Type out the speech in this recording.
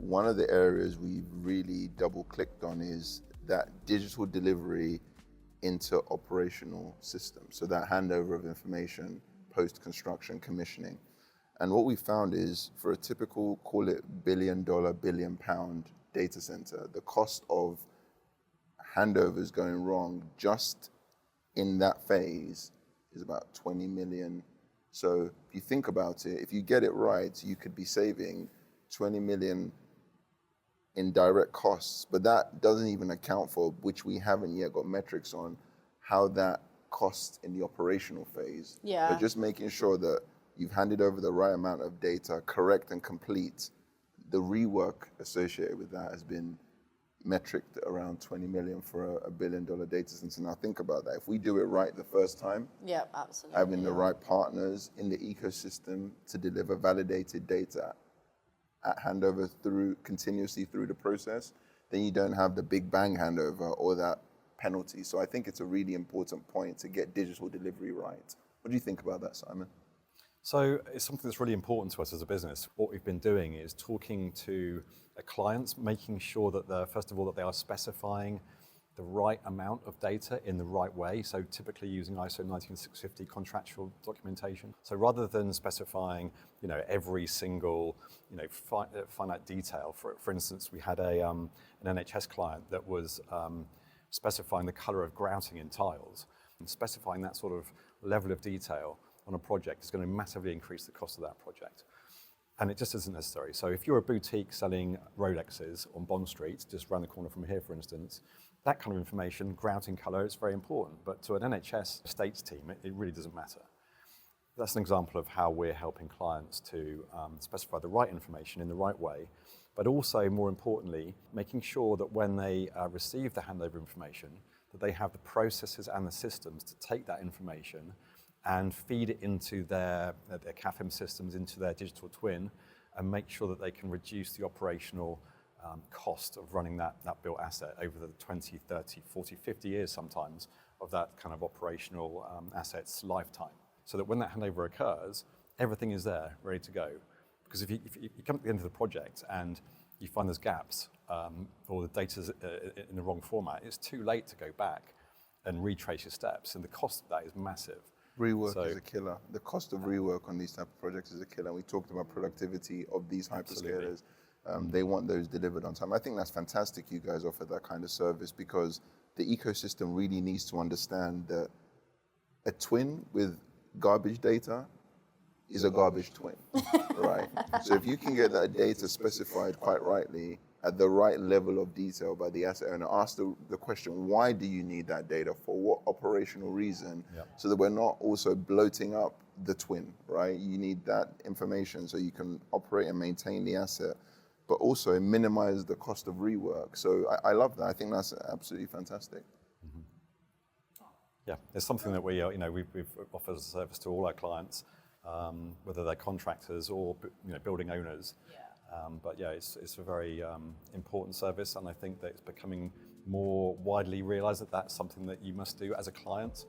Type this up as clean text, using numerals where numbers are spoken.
one of the areas we've really double clicked on is that digital delivery into operational systems. So that handover of information, post-construction commissioning. And what we found is for a typical, call it $1 billion, £1 data center, the cost of handovers going wrong just in that phase is about 20 million. So if you think about it, if you get it right, you could be saving 20 million in direct costs, but that doesn't even account for, which we haven't yet got metrics on, how that costs in the operational phase. Yeah. But just making sure that you've handed over the right amount of data, correct and complete, the rework associated with that has been metriced around 20 million for a $1 billion data center. Now think about that. If we do it right the first time, Yeah, absolutely. having the right partners in the ecosystem to deliver validated data at handover continuously through the process, then you don't have the big bang handover or that penalty. So I think it's a really important point to get digital delivery right. What do you think about that, Simon? So it's something that's really important to us as a business. What we've been doing is talking to clients, making sure that first of all, that they are specifying the right amount of data in the right way. So typically using ISO 19650 contractual documentation. So rather than specifying, every single, finite detail. For instance, we had an NHS client that was specifying the color of grouting in tiles, and specifying that sort of level of detail on a project is going to massively increase the cost of that project. And it just isn't necessary. So if you're a boutique selling Rolexes on Bond Street, just around the corner from here, for instance, that kind of information, grouting color, is very important. But to an NHS estates team, it really doesn't matter. That's an example of how we're helping clients to specify the right information in the right way, but also, more importantly, making sure that when they receive the handover information, that they have the processes and the systems to take that information and feed it into their CAFM systems, into their digital twin, and make sure that they can reduce the operational cost of running that built asset over the 20, 30, 40, 50 years sometimes of that kind of operational asset's lifetime. So that when that handover occurs, everything is there, ready to go. Because if you come to the end of the project and you find there's gaps or the data's in the wrong format, it's too late to go back and retrace your steps, and the cost of that is massive. Rework is a killer. The cost of rework on these type of projects is a killer. We talked about productivity of these hyperscalers. They want those delivered on time. I think that's fantastic you guys offer that kind of service, because the ecosystem really needs to understand that a twin with garbage data is a garbage twin, right? So if you can get that data specified quite rightly at the right level of detail by the asset owner, ask the question, why do you need that data? For what operational reason? Yep. So that we're not also bloating up the twin, right? You need that information so you can operate and maintain the asset, but also minimize the cost of rework. So I love that. I think that's absolutely fantastic. Mm-hmm. Yeah, it's something that we've offered as a service to all our clients, whether they're contractors or building owners. Yeah. But yeah, it's a very important service, and I think that it's becoming more widely realised that that's something that you must do as a client.